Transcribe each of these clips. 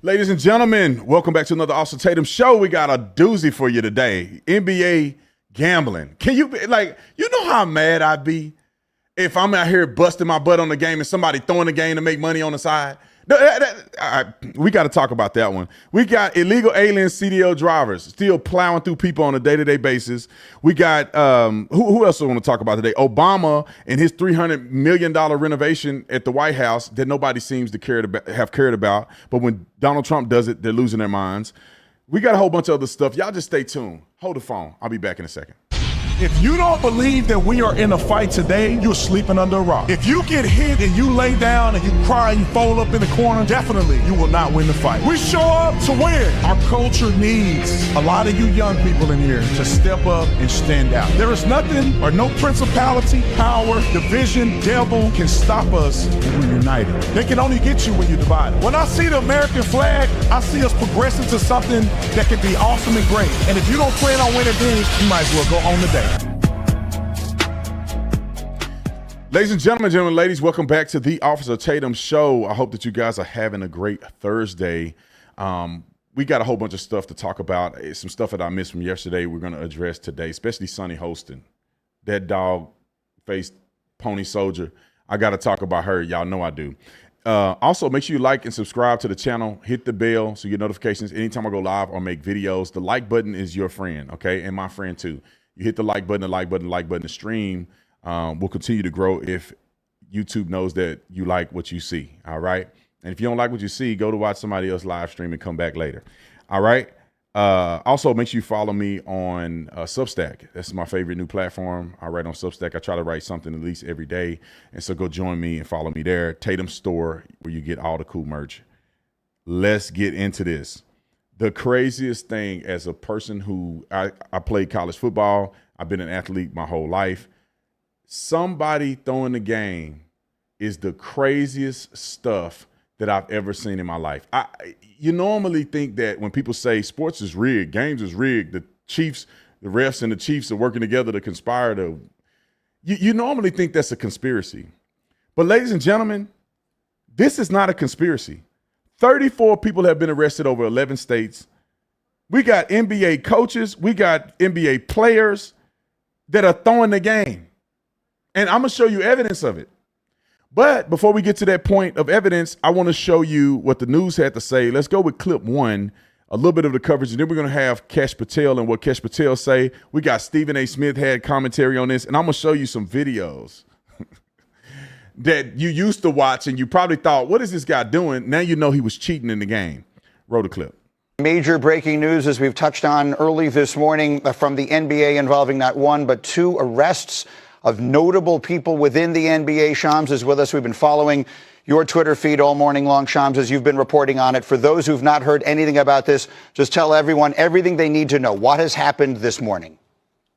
Ladies and gentlemen, welcome back to another Awesome Tatum show. We got a doozy for you today. NBA gambling. Can you you know how mad I'd be if I'm out here busting my butt on the game and somebody throwing the game to make money on the side? We got to talk about that one. We got illegal alien CDL drivers still plowing through people on a day-to-day basis. We got who else do I want to talk about today? Obama and his $300 million renovation at the White House that nobody seems to have cared about. But when Donald Trump does it, they're losing their minds. We got a whole bunch of other stuff. Y'all just stay tuned. Hold the phone. I'll be back in a second. If you don't believe that we are in a fight today, you're sleeping under a rock. If you get hit and you lay down and you cry and you fold up in the corner, definitely you will not win the fight. We show up to win. Our culture needs a lot of you young people in here to step up and stand out. There is nothing or no principality, power, division, devil can stop us when we're united. They can only get you when you're divided. When I see the American flag, I see us progressing to something that can be awesome and great. And if you don't plan on winning then, you might as well go on the day. Ladies and gentlemen, ladies, welcome back to the Officer Tatum Show. I hope that you guys are having a great Thursday. We got a whole bunch of stuff to talk about. Some stuff that I missed from yesterday we're going to address today, especially Sonny Holston. That dog-faced pony soldier. I got to talk about her. Y'all know I do. Also, make sure you like and subscribe to the channel. Hit the bell so you get notifications anytime I go live or make videos. The like button is your friend, okay, and my friend too. You hit the like button, the stream. Will continue to grow if YouTube knows that you like what you see, all right? And if you don't like what you see, go to watch somebody else live stream and come back later, all right? Also, make sure you follow me on Substack. That's my favorite new platform. I write on Substack. I try to write something at least every day, and so go join me and follow me there. Tatum Store, where you get all the cool merch. Let's get into this. The craziest thing as a person who I played college football. I've been an athlete my whole life. Somebody throwing the game is the craziest stuff that I've ever seen in my life. You normally think that when people say sports is rigged, games is rigged, the refs and the Chiefs are working together to conspire to, you normally think that's a conspiracy. But ladies and gentlemen, this is not a conspiracy. 34 people have been arrested over 11 states. We got NBA coaches, we got NBA players that are throwing the game. And I'm going to show you evidence of it. But before we get to that point of evidence, I want to show you what the news had to say. Let's go with clip one, a little bit of the coverage, and then we're going to have Kesh Patel and what Kesh Patel say. We got Stephen A. Smith had commentary on this, and I'm going to show you some videos that you used to watch, and you probably thought, what is this guy doing? Now you know he was cheating in the game. Roll the clip. Major breaking news, as we've touched on early this morning, from the NBA involving not one but two arrests of notable people within the NBA. Shams is with us. We've been following your Twitter feed all morning long, Shams, as you've been reporting on it. For those who've not heard anything about this, just tell everyone everything they need to know. What has happened this morning?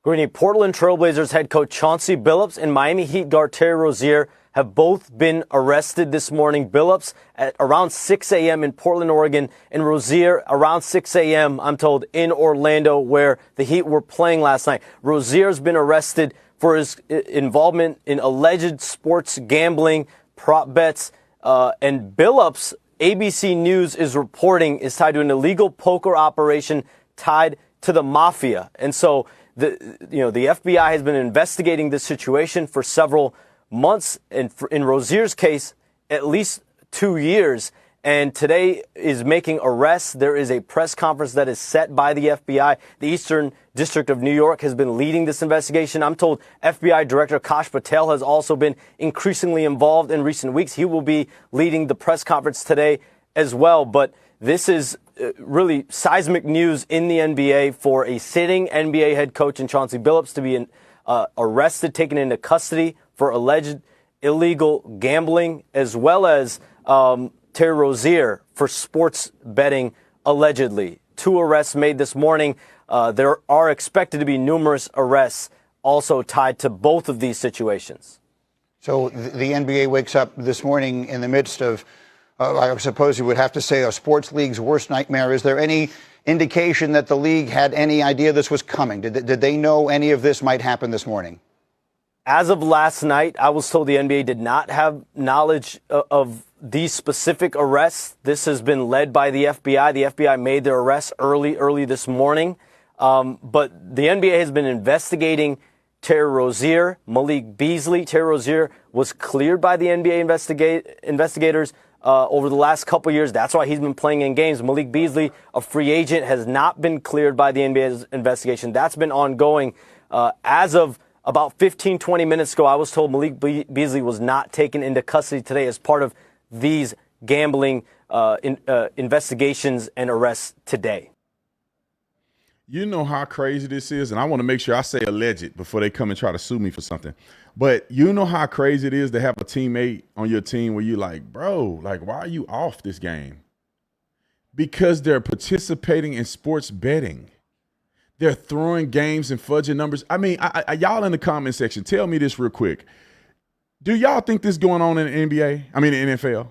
Greeny, Portland Trailblazers head coach Chauncey Billups and Miami Heat guard Terry Rozier have both been arrested this morning. Billups at around 6 a.m. in Portland, Oregon, and Rozier around 6 a.m., I'm told, in Orlando, where the Heat were playing last night. Rozier's been arrested for his involvement in alleged sports gambling, prop bets, and Billups, ABC News is reporting, is tied to an illegal poker operation tied to the mafia. And so the FBI has been investigating this situation for several months, and in Rozier's case, at least 2 years. And today is making arrests. There is a press conference that is set by the FBI. The Eastern District of New York has been leading this investigation. I'm told FBI Director Kesh Patel has also been increasingly involved in recent weeks. He will be leading the press conference today as well. But this is really seismic news in the NBA for a sitting NBA head coach and Chauncey Billups to be arrested, taken into custody for alleged illegal gambling, as well as Terry Rozier for sports betting, allegedly. 2 arrests made this morning. There are expected to be numerous arrests also tied to both of these situations. So the NBA wakes up this morning in the midst of, I suppose you would have to say, a sports league's worst nightmare. Is there any indication that the league had any idea this was coming? Did they know any of this might happen this morning? As of last night, I was told the NBA did not have knowledge of these specific arrests, this has been led by the FBI. The FBI made their arrests early this morning. But the NBA has been investigating Terry Rozier, Malik Beasley. Terry Rozier was cleared by the NBA investigators over the last couple years. That's why he's been playing in games. Malik Beasley, a free agent, has not been cleared by the NBA's investigation. That's been ongoing. As of about 15, 20 minutes ago, I was told Malik Beasley was not taken into custody today as part of these gambling investigations and arrests today. You know how crazy this is, and I want to make sure I say alleged before they come and try to sue me for something. But you know how crazy it is to have a teammate on your team where you're like, bro, like, why are you off this game? Because they're participating in sports betting. They're throwing games and fudging numbers. I mean, y'all in the comment section, tell me this real quick. Do y'all think this is going on in the NBA? I mean, the NFL?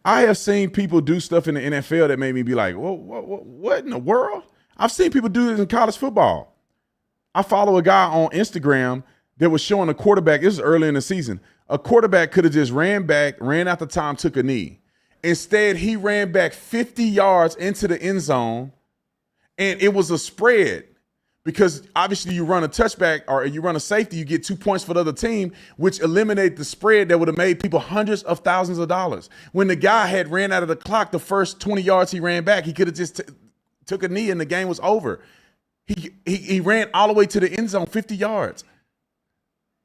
I have seen people do stuff in the NFL that made me be like, what in the world? I've seen people do this in college football. I follow a guy on Instagram that was showing a quarterback. This is early in the season. A quarterback could have just ran back, ran out the time, took a knee. Instead, he ran back 50 yards into the end zone, and it was a spread because obviously you run a touchback or you run a safety, you get 2 points for the other team, which eliminate the spread that would have made people hundreds of thousands of dollars. When the guy had ran out of the clock, the first 20 yards he ran back, he could have just took a knee and the game was over. He ran all the way to the end zone, 50 yards.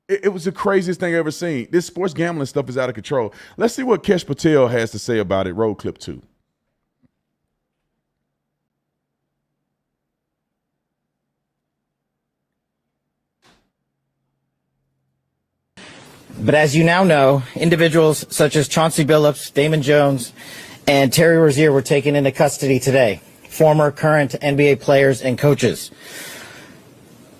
It was the craziest thing I've ever seen. This sports gambling stuff is out of control. Let's see what Kesh Patel has to say about it. Roll clip 2. But as you now know, individuals such as Chauncey Billups, Damon Jones, and Terry Rozier were taken into custody today. Former, current NBA players and coaches.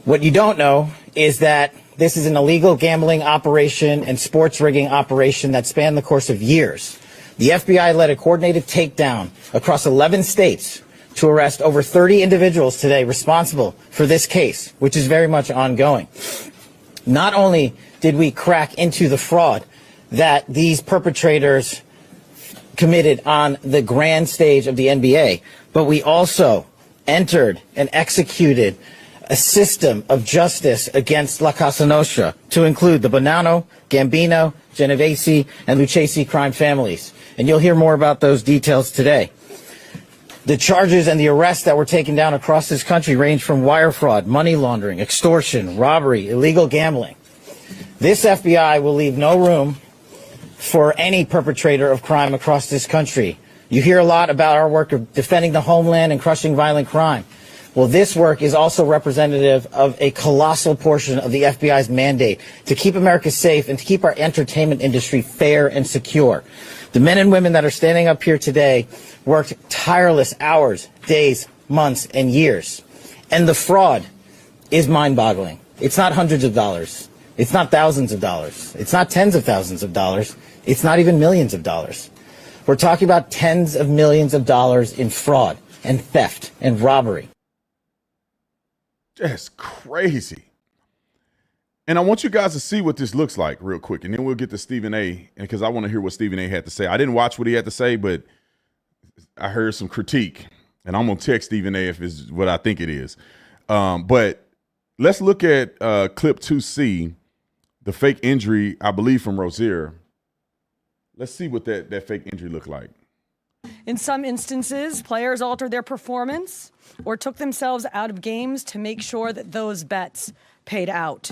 What you don't know is that this is an illegal gambling operation and sports rigging operation that spanned the course of years. The FBI led a coordinated takedown across 11 states to arrest over 30 individuals today responsible for this case, which is very much ongoing. Not only did we crack into the fraud that these perpetrators committed on the grand stage of the NBA, but we also entered and executed a system of justice against La Casa Nostra to include the Bonanno, Gambino, Genovese, and Lucchesi crime families. And you'll hear more about those details today. The charges and the arrests that were taken down across this country range from wire fraud, money laundering, extortion, robbery, illegal gambling. This FBI will leave no room for any perpetrator of crime across this country. You hear a lot about our work of defending the homeland and crushing violent crime. Well, this work is also representative of a colossal portion of the FBI's mandate to keep America safe and to keep our entertainment industry fair and secure. The men and women that are standing up here today worked tireless hours, days, months, and years. And the fraud is mind-boggling. It's not hundreds of dollars. It's not thousands of dollars. It's not tens of thousands of dollars. It's not even millions of dollars. We're talking about tens of millions of dollars in fraud and theft and robbery. That's crazy. And I want you guys to see what this looks like real quick, and then we'll get to Stephen A. because I want to hear what Stephen A. had to say. I didn't watch what he had to say, but I heard some critique, and I'm going to text Stephen A. if it's what I think it is. But let's look at clip 2C, the fake injury, I believe, from Rozier. Let's see what that fake injury looked like. In some instances, players altered their performance or took themselves out of games to make sure that those bets paid out.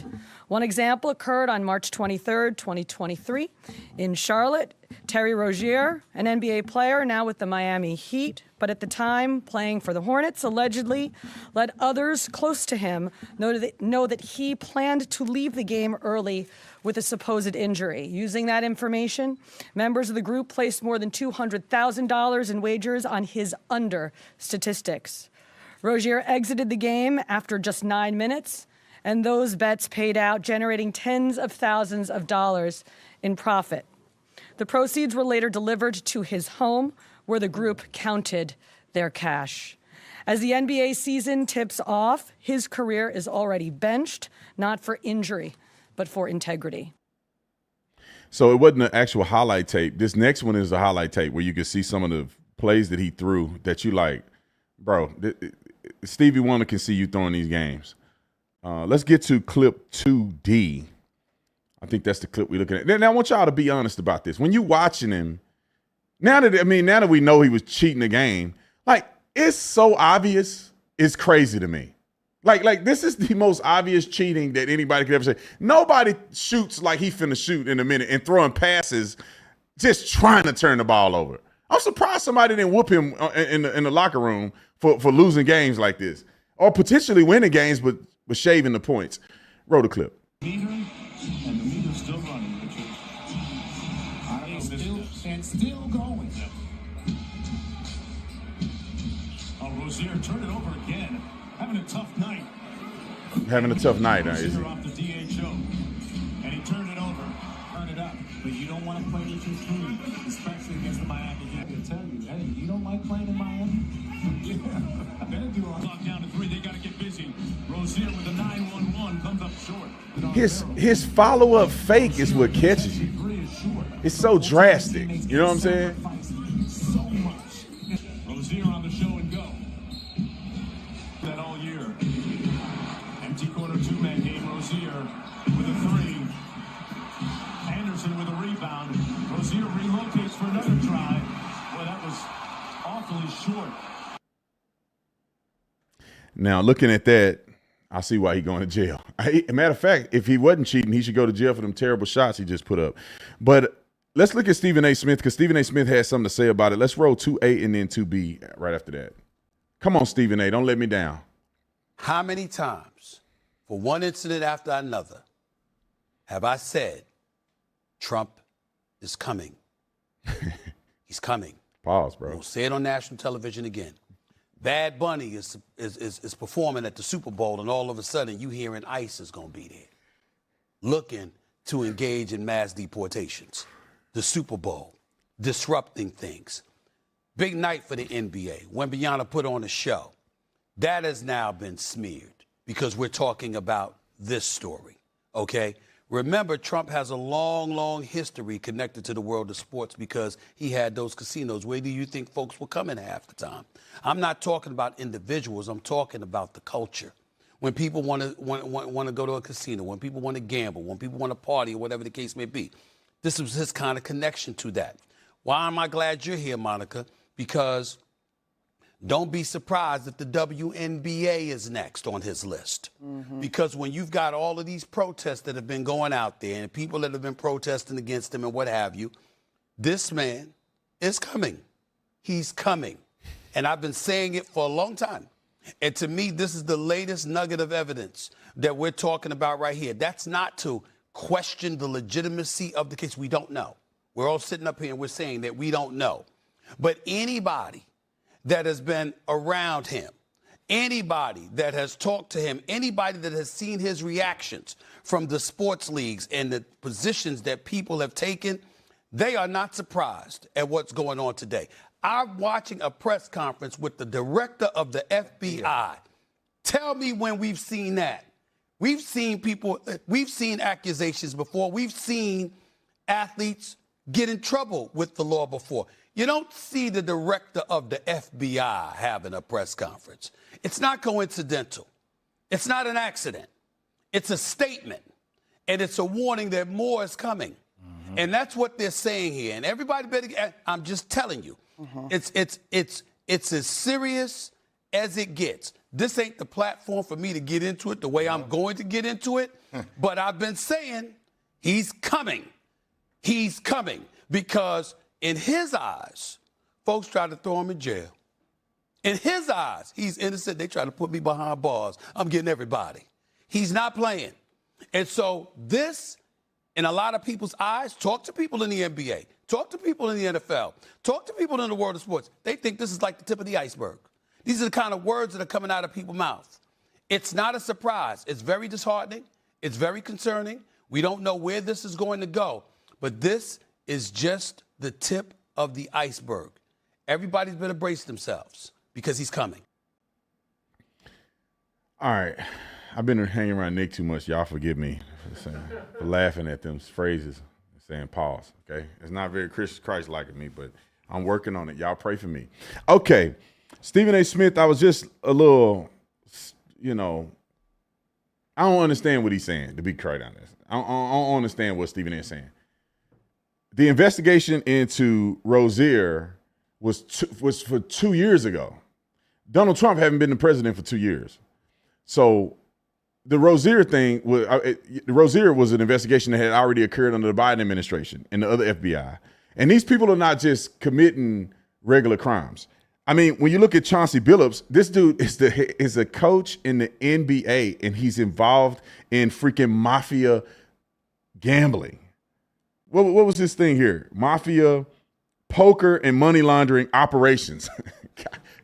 One example occurred on March 23rd, 2023 in Charlotte. Terry Rozier, an NBA player now with the Miami Heat, but at the time playing for the Hornets, allegedly let others close to him know that he planned to leave the game early with a supposed injury. Using that information, members of the group placed more than $200,000 in wagers on his under statistics. Rozier exited the game after just 9 minutes, and those bets paid out, generating tens of thousands of dollars in profit. The proceeds were later delivered to his home, where the group counted their cash. As the NBA season tips off, his career is already benched, not for injury, but for integrity. So it wasn't an actual highlight tape. This next one is a highlight tape where you can see some of the plays that he threw that you like, bro. Stevie Wonder can see you throwing these games. Let's get to clip 2D. I think that's the clip we're looking at. Now I want y'all to be honest about this. When you watching him, now that we know he was cheating the game, like it's so obvious, it's crazy to me. Like this is the most obvious cheating that anybody could ever say. Nobody shoots like he finna shoot in a minute and throwing passes, just trying to turn the ball over. I'm surprised somebody didn't whoop him in the locker room for losing games like this, or potentially winning games but shaving the points. Roll the clip. And the meter's still running, Richard. Still going. Oh, Rozier turned it over again. Having a tough night. Having a tough night, is he? Off the DHO. And he turned it over. Turn it up. But you don't want to play with your team, especially against the Miami Heat. I can tell you, hey, you don't like playing in Miami? Yeah. Better do it. Clock down to 3. They got to get busy. Rozier with the 9-1-1 comes up short. His follow-up fake is what catches you. It's so drastic. You know what I'm saying? So much. Rozier on the show and go. That all year. Empty corner 2-man game. Rozier with a 3. Anderson with a rebound. Rozier relocates for another try. Well, that was awfully short. Now, looking at that, I see why he's going to jail. Matter of fact, if he wasn't cheating, he should go to jail for them terrible shots he just put up. But let's look at Stephen A. Smith, because Stephen A. Smith has something to say about it. Let's roll 2A and then 2B right after that. Come on, Stephen A., don't let me down. How many times, for one incident after another, have I said, Trump is coming? He's coming. Pause, bro. We'll say it on national television again. Bad Bunny is performing at the Super Bowl, and all of a sudden you hearing ICE is going to be there, looking to engage in mass deportations. The Super Bowl, disrupting things. Big night for the NBA. Wembanyama put on a show. That has now been smeared because we're talking about this story, okay? Remember, Trump has a long, long history connected to the world of sports because he had those casinos. Where do you think folks were coming half the time? I'm not talking about individuals. I'm talking about the culture. When people want to go to a casino, when people want to gamble, when people want to party, or whatever the case may be. This was his kind of connection to that. Why am I glad you're here, Monica? Because don't be surprised if the WNBA is next on his list. Because when you've got all of these protests that have been going out there and people that have been protesting against him and what have you, this man is coming. He's coming. And I've been saying it for a long time. And to me, this is the latest nugget of evidence that we're talking about right here. That's not to question the legitimacy of the case. We don't know. We're all sitting up here and we're saying that we don't know. But anybody that has been around him, anybody that has talked to him, anybody that has seen his reactions from the sports leagues and the positions that people have taken, they are not surprised at what's going on today. I'm watching a press conference with the director of the FBI. Tell me when we've seen that. We've seen people, we've seen accusations before. We've seen athletes get in trouble with the law before. You don't see the director of the FBI having a press conference. It's not coincidental. It's not an accident. It's a statement. And it's a warning that more is coming. And that's what they're saying here. And everybody better, I'm just telling you, it's as serious as it gets. This ain't the platform for me to get into it the way I'm going to get into it. But I've been saying he's coming. He's coming because in his eyes, folks try to throw him in jail. In his eyes, he's innocent. They try to put me behind bars. I'm getting everybody. He's not playing. And so this, in a lot of people's eyes, talk to people in the NBA, talk to people in the NFL, talk to people in the world of sports. They think this is like the tip of the iceberg. These are the kind of words that are coming out of people's mouths. It's not a surprise. It's very disheartening. It's very concerning. We don't know where this is going to go. But this is just the tip of the iceberg. Everybody's better brace themselves because he's coming. All right. I've been hanging around Nick too much. Y'all forgive me for laughing at them phrases. Saying pause, okay? It's not very Christ-like of me, but I'm working on it. Y'all pray for me. Okay, Stephen A. Smith, I was just a little, I don't understand what he's saying, to be quite honest. I don't understand what Stephen A. is saying. The investigation into Rozier was for 2 years ago. Donald Trump hadn't been the president for 2 years. So the Rozier thing, Rozier was an investigation that had already occurred under the Biden administration and the other FBI. And these people are not just committing regular crimes. I mean, when you look at Chauncey Billups, this dude is a coach in the NBA, and he's involved in freaking mafia gambling. What was this thing here? Mafia, poker, and money laundering operations.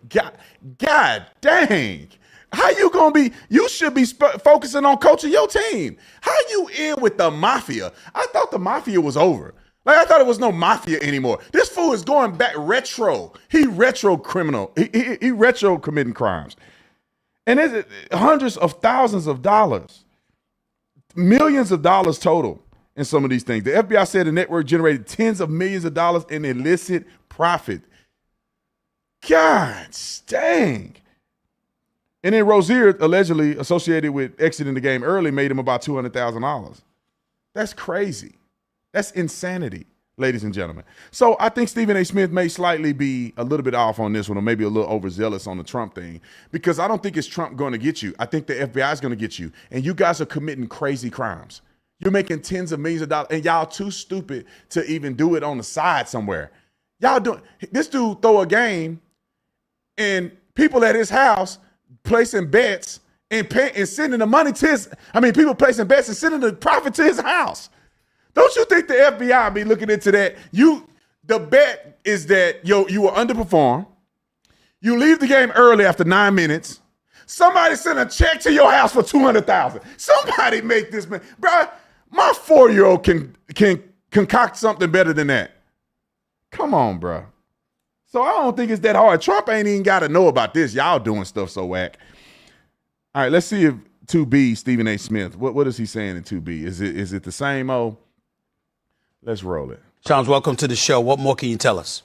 God dang. How you gonna be? You should be focusing on coaching your team. How you in with the mafia? I thought the mafia was over. Like, I thought it was no mafia anymore. This fool is going back retro. He retro criminal. He retro committing crimes. And it's hundreds of thousands of dollars, millions of dollars total in some of these things. The FBI said the network generated tens of millions of dollars in illicit profit. God dang. And then Rozier, allegedly associated with exiting the game early, made him about $200,000. That's crazy. That's insanity, ladies and gentlemen. So I think Stephen A. Smith may slightly be a little bit off on this one, or maybe a little overzealous on the Trump thing, because I don't think it's Trump going to get you. I think the FBI is going to get you. And you guys are committing crazy crimes. You're making tens of millions of dollars, and y'all too stupid to even do it on the side somewhere. Y'all doing this dude throw a game, and people at his house placing bets and sending the money to his. People placing bets and sending the profit to his house. Don't you think the FBI be looking into that? The bet is that you will underperform. You leave the game early after 9 minutes. Somebody send a check to your house for $200,000. Somebody make this man, bro. My 4-year-old can concoct something better than that. Come on, bro. So I don't think it's that hard. Trump ain't even got to know about this. Y'all doing stuff so whack. All right, let's see if 2B Stephen A. Smith. What is he saying in 2B? Is it the same old? Let's roll it. Shams, welcome to the show. What more can you tell us?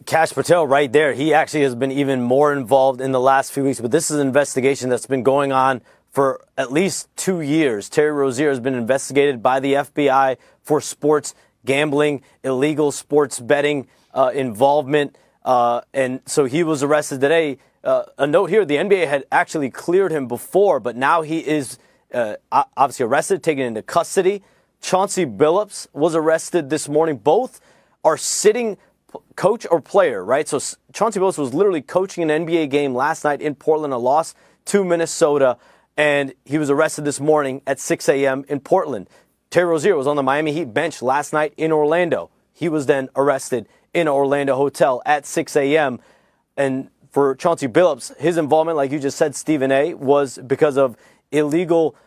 Kash Patel right there. He actually has been even more involved in the last few weeks, but this is an investigation that's been going on for at least 2 years. Terry Rozier has been investigated by the FBI for sports gambling, illegal sports betting involvement, and so he was arrested today. A note here, the NBA had actually cleared him before, but now he is obviously arrested, taken into custody. Chauncey Billups was arrested this morning. Both are sitting coach or player, right? So Chauncey Billups was literally coaching an NBA game last night in Portland, a loss to Minnesota, and he was arrested this morning at 6 a.m. in Portland. Terry Rozier was on the Miami Heat bench last night in Orlando. He was then arrested in an Orlando hotel at 6 a.m. And for Chauncey Billups, his involvement, like you just said, Stephen A., was because of illegal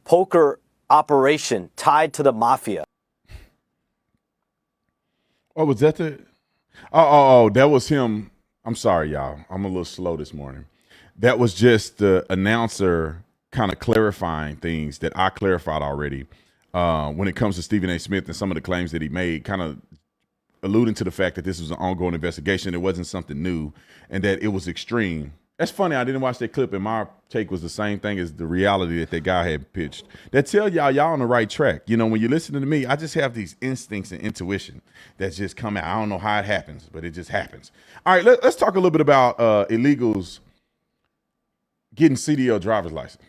poker operation tied to the mafia. Oh, was that the? Oh, that was him. I'm sorry, y'all. I'm a little slow this morning. That was just the announcer kind of clarifying things that I clarified already when it comes to Stephen A. Smith and some of the claims that he made, kind of alluding to the fact that this was an ongoing investigation. It wasn't something new and that it was extreme. That's funny. I didn't watch that clip, and my take was the same thing as the reality that guy had pitched. That tell y'all on the right track. You know, when you're listening to me, I just have these instincts and intuition that just come out. I don't know how it happens, but it just happens. All right, let's talk a little bit about illegals getting CDL driver's license.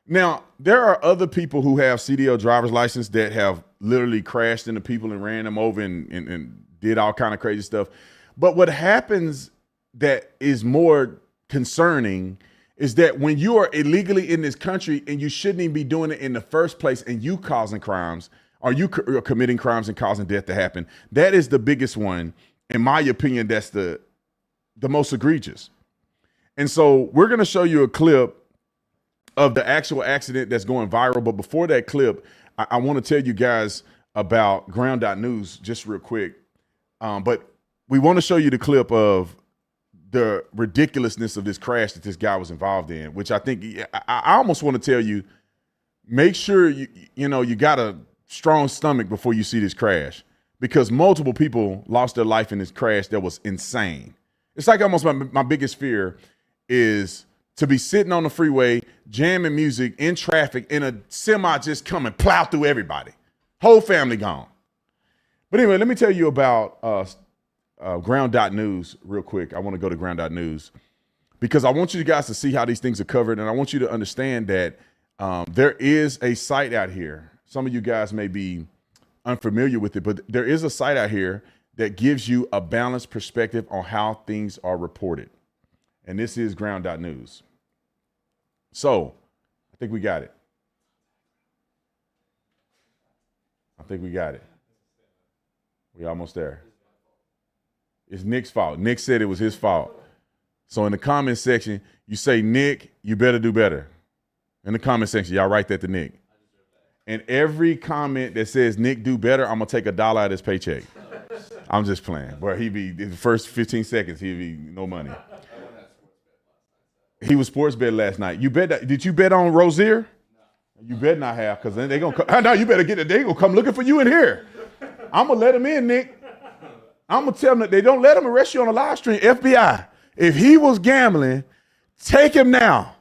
Now, there are other people who have CDL driver's license that have literally crashed into people and ran them over and did all kind of crazy stuff. But what happens that is more concerning is that when you are illegally in this country and you shouldn't even be doing it in the first place, and you causing crimes, or you are committing crimes and causing death to happen, that is the biggest one. In my opinion, that's the most egregious. And so we're going to show you a clip of the actual accident that's going viral. But before that clip, I want to tell you guys about ground.news just real quick. But we want to show you the clip of the ridiculousness of this crash that this guy was involved in, which I think I almost want to tell you, make sure you got to strong stomach before you see this crash, because multiple people lost their life in this crash that was insane. It's like almost my biggest fear is to be sitting on the freeway, jamming music in traffic, and a semi just come and plow through everybody. Whole family gone. But anyway, let me tell you about ground.news real quick. I want to go to ground.news because I want you guys to see how these things are covered, and I want you to understand that there is a site out here. Some of you guys may be unfamiliar with it, but there is a site out here that gives you a balanced perspective on how things are reported. And this is ground.news. So I think we got it. We almost there. It's Nick's fault. Nick said it was his fault. So in the comment section, you say, Nick, you better do better. In the comment section, y'all write that to Nick. And every comment that says Nick do better, I'm gonna take $1 out of his paycheck. I'm just playing. But the first 15 seconds, he'd be no money. He was sports bet last night. You bet? Did you bet on Rozier? No. You better not have, because then they're gonna come. No, you better get it. They're gonna come looking for you in here. I'm gonna let him in, Nick. I'm gonna tell them that they don't let him arrest you on a live stream. FBI, if he was gambling, take him now.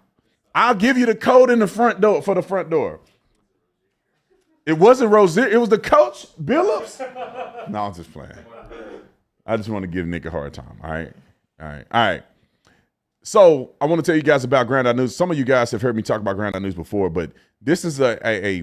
I'll give you the code in the front door for the front door. It wasn't Rozier. It was the coach, Billups. No, I'm just playing. I just want to give Nick a hard time. All right. So I want to tell you guys about ground.news. Some of you guys have heard me talk about ground.news before, but this is a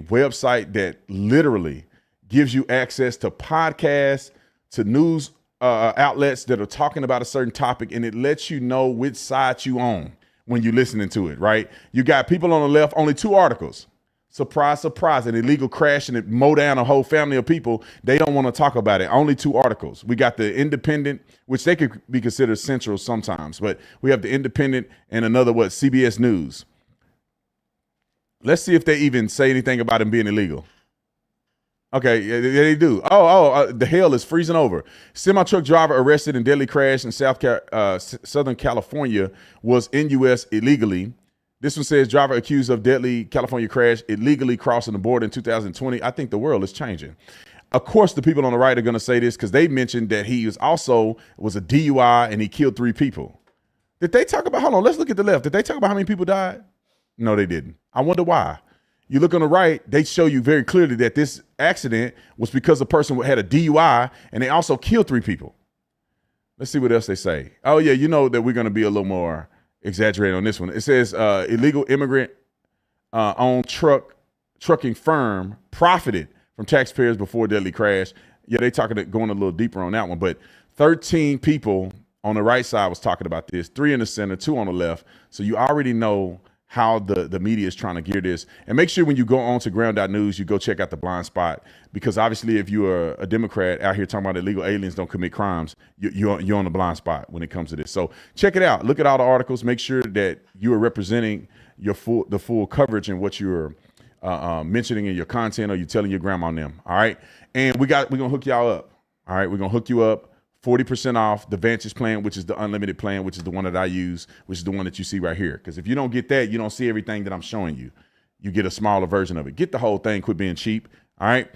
website that literally gives you access to podcasts, to news outlets that are talking about a certain topic, and it lets you know which side you on when you're listening to it, right? You got people on the left, only 2 articles. Surprise, surprise, an illegal crash and it mow down a whole family of people. They don't want to talk about it. Only 2 articles. We got the Independent, which they could be considered central sometimes, but we have the Independent and another, CBS News. Let's see if they even say anything about him being illegal. Okay, they do. The hell is freezing over. Semi-truck driver arrested in deadly crash in Southern California was in U.S. illegally. This one says driver accused of deadly California crash illegally crossing the border in 2020. I think the world is changing. Of course, the people on the right are going to say this because they mentioned that he was a DUI and he killed 3 people. Did they talk about, hold on, let's look at the left. Did they talk about how many people died? No, they didn't. I wonder why. You look on the right, they show you very clearly that this accident was because a person had a DUI and they also killed 3 people. Let's see what else they say. Oh, yeah, you know that we're going to be a little more exaggerated on this one. It says illegal immigrant owned trucking firm profited from taxpayers before deadly crash. Yeah, they going a little deeper on that one, but 13 people on the right side was talking about this, 3 in the center, 2 on the left. So you already know how the media is trying to gear this. And make sure when you go on to ground.news, you go check out the blind spot, because obviously if you are a Democrat out here talking about illegal aliens don't commit crimes, you're on the blind spot when it comes to this. So check it out. Look at all the articles. Make sure that you are representing the full coverage and what you're mentioning in your content, or you're telling your grandma and them. All right. And we're going to hook y'all up. All right. We're going to hook you up. 40% off the Vantage plan, which is the unlimited plan, which is the one that I use, which is the one that you see right here. Because if you don't get that, you don't see everything that I'm showing you. You get a smaller version of it. Get the whole thing. Quit being cheap. All right.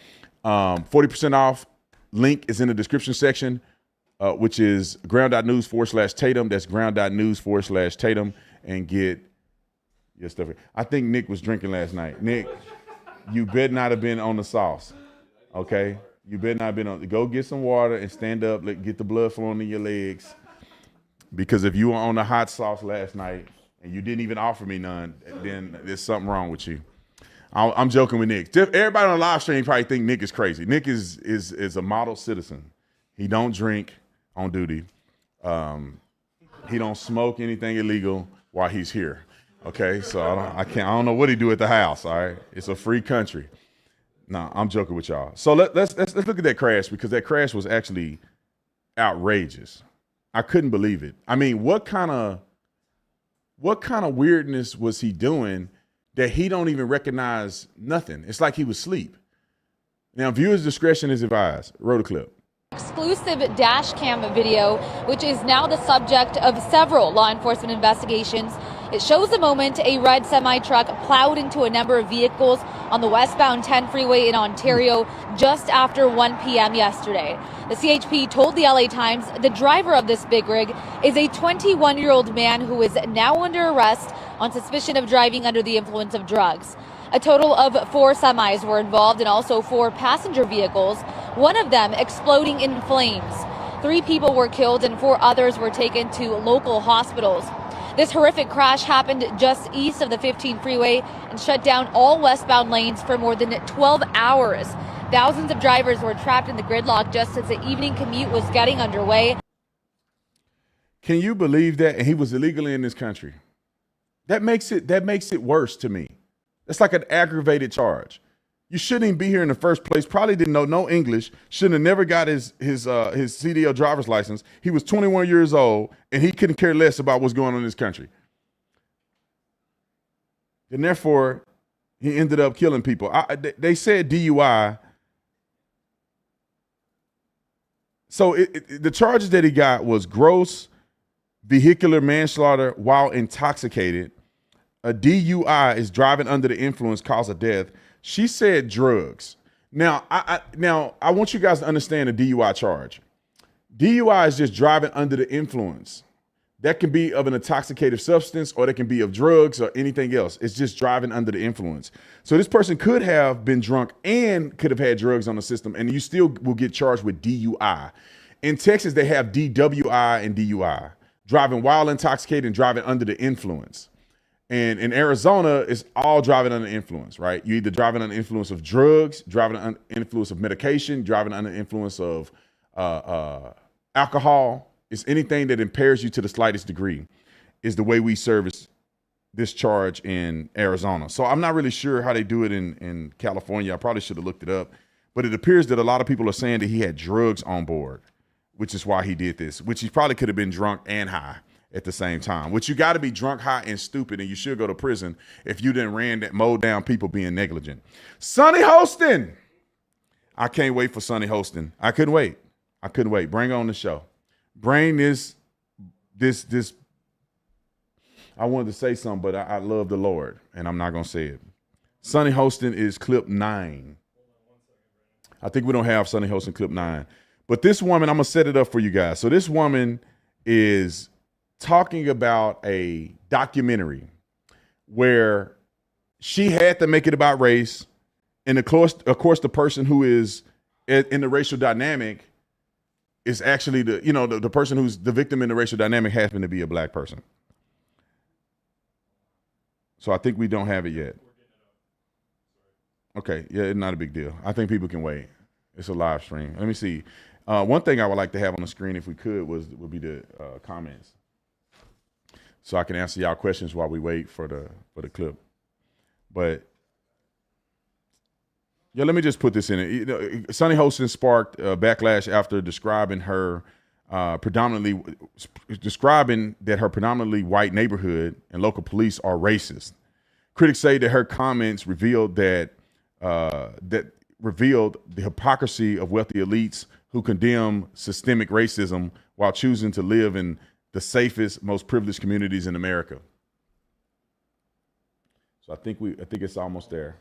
40% off. Link is in the description section, which is ground.news/Tatum. That's ground.news/Tatum, and get your stuff. I think Nick was drinking last night. Nick, you better not have been on the sauce. Okay. You better not have been on. Go get some water and stand up. Get the blood flowing in your legs. Because if you were on the hot sauce last night and you didn't even offer me none, then there's something wrong with you. I'm joking with Nick. Everybody on the live stream probably think Nick is crazy. Nick is a model citizen. He don't drink on duty. He don't smoke anything illegal while he's here. Okay, so I don't know what he do at the house. All right, it's a free country. No, I'm joking with y'all. So let's look at that crash, because that crash was actually outrageous. I couldn't believe it. I mean, what kind of weirdness was he doing that he don't even recognize nothing? It's like he was asleep. Now, viewers' discretion is advised. Roll the clip. Exclusive dash cam video, which is now the subject of several law enforcement investigations It shows the moment a red semi-truck plowed into a number of vehicles on the westbound 10 freeway in Ontario just after 1 p.m. yesterday. The CHP told the LA Times the driver of this big rig is a 21-year-old man who is now under arrest on suspicion of driving under the influence of drugs. A total of 4 semis were involved and also 4 passenger vehicles, one of them exploding in flames. 3 people were killed and 4 others were taken to local hospitals. This horrific crash happened just east of the 15 freeway and shut down all westbound lanes for more than 12 hours. Thousands of drivers were trapped in the gridlock just as the evening commute was getting underway. Can you believe that? And he was illegally in this country. That makes it worse to me. It's like an aggravated charge. You shouldn't even be here in the first place. Probably didn't know no English. Shouldn't have never got his CDL driver's license. He was 21 years old, and he couldn't care less about what's going on in this country. And therefore, he ended up killing people. They said DUI. So the charges that he got was gross vehicular manslaughter while intoxicated. A DUI is driving under the influence, cause of death. She said drugs. Now, I want you guys to understand a DUI charge. DUI is just driving under the influence. That can be of an intoxicating substance, or that can be of drugs or anything else. It's just driving under the influence. So this person could have been drunk and could have had drugs on the system, and you still will get charged with DUI. In Texas, they have DWI and DUI, driving while intoxicated and driving under the influence. And in Arizona, it's all driving under influence, right? You're either driving under influence of drugs, driving under influence of medication, driving under influence of alcohol. It's anything that impairs you to the slightest degree is the way we service this charge in Arizona. So I'm not really sure how they do it in California. I probably should have looked it up. But it appears that a lot of people are saying that he had drugs on board, which is why he did this, which he probably could have been drunk and high at the same time, which you got to be drunk, high, and stupid, and you should go to prison if you didn't mowed down people being negligent. Sonny Hostin. I can't wait for Sonny Hostin. I couldn't wait. Bring on the show. Bring this. I wanted to say something, but I love the Lord, and I'm not going to say it. Sonny Hostin is clip 9. I think we don't have Sonny Hostin clip 9. But this woman, I'm going to set it up for you guys. So this woman is talking about a documentary where she had to make it about race. And of course, the person who is in the racial dynamic is actually the person who's the victim in the racial dynamic happened to be a black person. So I think we don't have it yet. Okay, yeah, it's not a big deal. I think people can wait. It's a live stream. Let me see. One thing I would like to have on the screen, if we could, would be the comments, so I can answer y'all questions while we wait for the clip. But yeah, let me just put this in it. Sonny Hostin sparked backlash after describing that her predominantly white neighborhood and local police are racist. Critics say that her comments revealed the hypocrisy of wealthy elites who condemn systemic racism while choosing to live in the safest, most privileged communities in America. So I think it's almost there.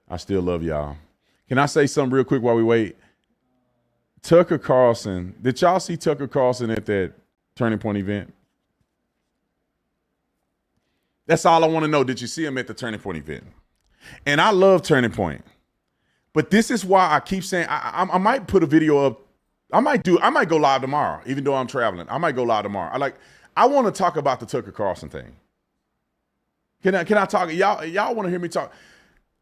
I still love y'all. Can I say something real quick while we wait? Tucker Carlson, did y'all see Tucker Carlson at that Turning Point event? That's all I want to know. Did you see him at the Turning Point event? And I love Turning Point. But this is why I keep saying I might put a video up. I might go live tomorrow, even though I'm traveling. I might go live tomorrow. I want to talk about the Tucker Carlson thing. Can I talk? Y'all want to hear me talk?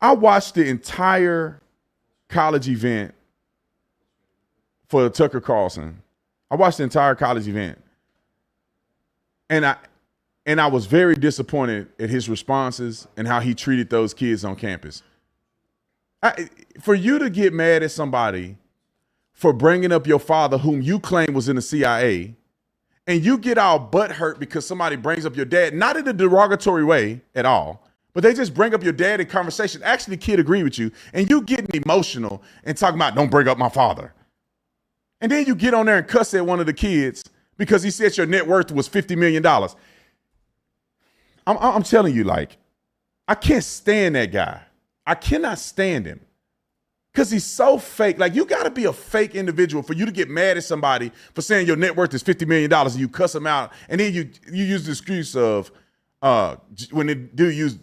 I watched the entire college event for Tucker Carlson. I watched the entire college event. And I was very disappointed at his responses and how he treated those kids on campus. For you to get mad at somebody for bringing up your father, whom you claim was in the CIA, and you get all butthurt because somebody brings up your dad, not in a derogatory way at all, But they just bring up your dad in conversation. Actually, the kid agreed with you, and you getting emotional and talking about, don't bring up my father. And then you get on there and cuss at one of the kids because he said your net worth was $50 million. I'm telling you, like, I can't stand that guy. I cannot stand him because he's so fake. Like, you got to be a fake individual for you to get mad at somebody for saying your net worth is $50 million and you cuss them out. And then you use the excuse of when they do use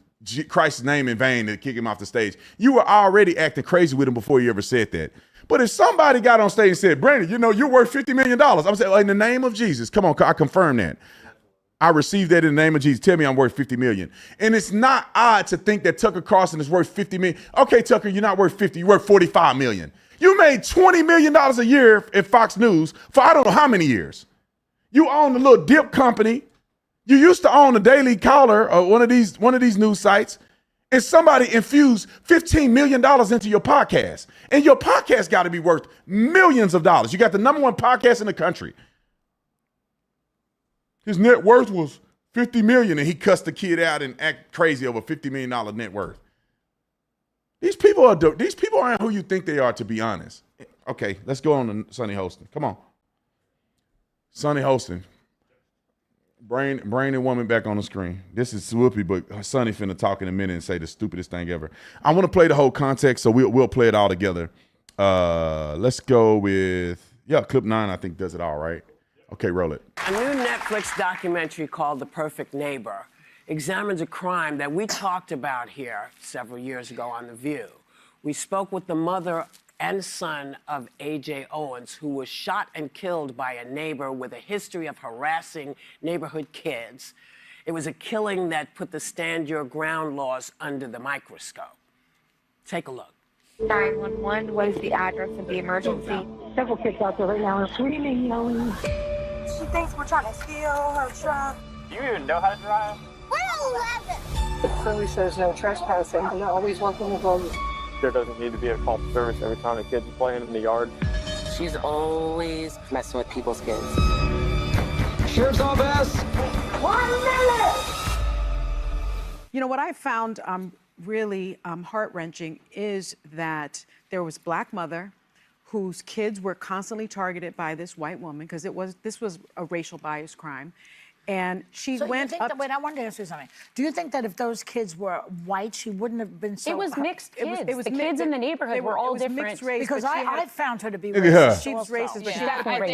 Christ's name in vain to kick him off the stage. You were already acting crazy with him before you ever said that. But if somebody got on stage and said, Brandon, you know, you're worth $50 million. I'm saying, in the name of Jesus, come on, I confirm that. I received that in the name of Jesus. Tell me I'm worth $50 million. And it's not odd to think that Tucker Carlson is worth $50 million. Okay, Tucker, you're not worth 50, you're worth $45 million. You made $20 million a year at Fox News for I don't know how many years. You own a little dip company. You used to own the Daily Caller or one of these news sites, and somebody infused $15 million into your podcast. And your podcast got to be worth millions of dollars. You got the #1 podcast in the country. His net worth was $50 million, and he cussed the kid out and act crazy over $50 million net worth. These people aren't who you think they are, to be honest. Okay, let's go on to Sonny Holston. Come on. Sonny Holston. Brain and woman back on the screen. This is Swoopy, but Sonny finna talk in a minute and say the stupidest thing ever. I want to play the whole context, so we'll play it all together. Let's go with, clip 9, I think, does it all right. Okay, roll it. A new Netflix documentary called The Perfect Neighbor examines a crime that we talked about here several years ago on The View. We spoke with the mother and son of A.J. Owens, who was shot and killed by a neighbor with a history of harassing neighborhood kids. It was a killing that put the stand your ground laws under the microscope. Take a look. 911, what is the address of the emergency? Several kids out there right now are screaming, yelling. She thinks we're trying to steal her truck. Do you even know how to drive? We're 11. Clearly says no trespassing, and they're always walking the road. There doesn't need to be a call for service every time a kid's playing in the yard. She's always messing with people's kids. Sheriff's office! 1 minute! You know, what I found really heart-wrenching is that there was Black mother whose kids were constantly targeted by this white woman because this was a racial bias crime. And she went up. Wait, I wanted to ask you something. Do you think that if those kids were white, she wouldn't have been so... It was mixed kids. The kids in the neighborhood were all different. Mixed race, because I found her to be racist. She was also. racist, but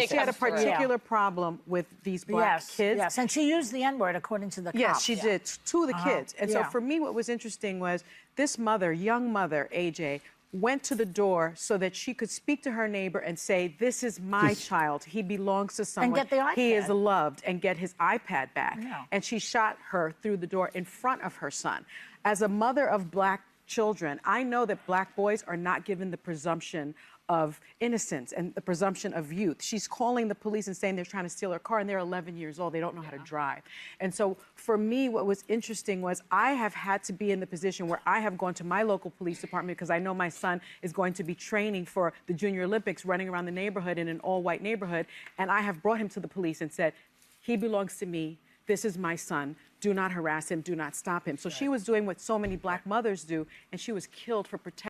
she had a particular problem with these Black kids. Yes, and she used the N-word according to the cops. Yes, she did, to the kids. And so for me, what was interesting was this mother, young mother, AJ, went to the door so that she could speak to her neighbor and say, this is my child. He belongs to someone. And get the iPad. He is loved, and get his iPad back. Yeah. And she shot her through the door in front of her son. As a mother of Black children, I know that Black boys are not given the presumption of innocence and the presumption of youth. She's calling the police and saying they're trying to steal her car, and they're 11 years old. They don't know how to drive. And so for me, what was interesting was I have had to be in the position where I have gone to my local police department because I know my son is going to be training for the Junior Olympics, running around the neighborhood in an all-white neighborhood. And I have brought him to the police and said, he belongs to me. This is my son. Do not harass him. Do not stop him. So she was doing what so many Black mothers do, and she was killed for protection.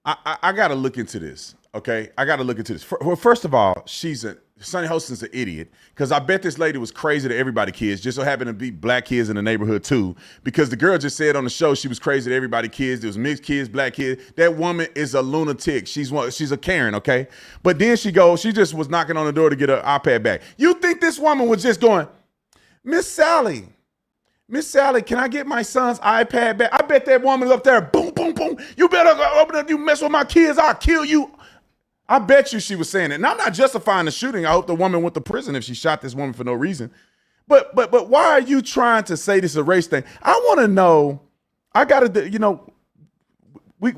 I got to look into this, okay? I got to look into this. Well, first of all, Sonny Holston's an idiot because I bet this lady was crazy to everybody kids, just so happened to be Black kids in the neighborhood too, because the girl just said on the show she was crazy to everybody kids. There was mixed kids, Black kids. That woman is a lunatic. She's a Karen, okay? But then she just was knocking on the door to get her iPad back. You think this woman was just going, Miss Sally, can I get my son's iPad back? I bet that woman's up there, boom, boom, boom. You better go open up, you mess with my kids, I'll kill you. I bet you she was saying it. And I'm not justifying the shooting. I hope the woman went to prison if she shot this woman for no reason. But why are you trying to say this is a race thing? I want to know, we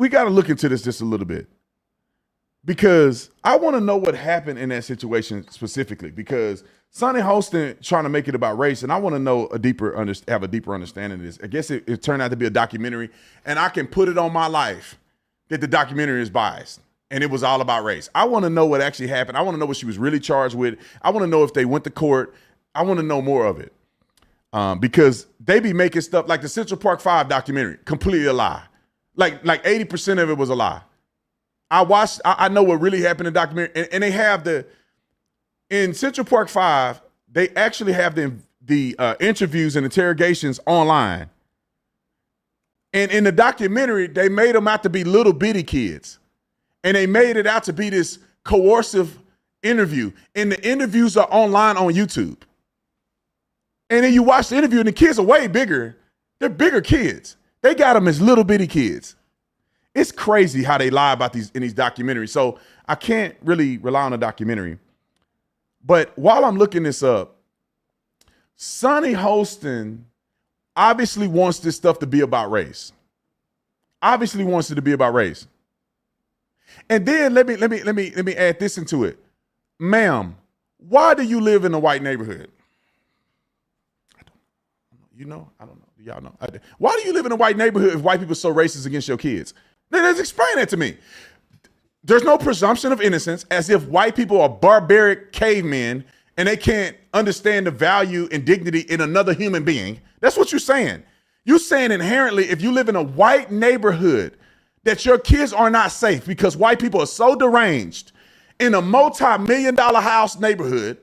got to look into this just a little bit. Because I want to know what happened in that situation specifically. Because Sonny Holston trying to make it about race, and I want to know have a deeper understanding of this. I guess it turned out to be a documentary, and I can put it on my life that the documentary is biased, and it was all about race. I want to know what actually happened. I want to know what she was really charged with. I want to know if they went to court. I want to know more of it. because they be making stuff like the Central Park 5 documentary, completely a lie. Like 80% of it was a lie. I know what really happened in the documentary, and they have in Central Park 5, they actually have the interviews and interrogations online. And in the documentary, they made them out to be little bitty kids. And they made it out to be this coercive interview. And the interviews are online on YouTube. And then you watch the interview, and the kids are way bigger. They're bigger kids. They got them as little bitty kids. It's crazy how they lie about these in these documentaries. So I can't really rely on a documentary. But while I'm looking this up, Sonny Holston obviously wants this stuff to be about race. Obviously wants it to be about race. And then let me add this into it. Why do you live in a white neighborhood? I don't know. Y'all know. Why do you live in a white neighborhood if white people are so racist against your kids? Let's explain that to me. There's no presumption of innocence, as if white people are barbaric cavemen and they can't understand the value and dignity in another human being. That's what you're saying. You're saying inherently, if you live in a white neighborhood, that your kids are not safe because white people are so deranged in a multi-million-dollar house neighborhood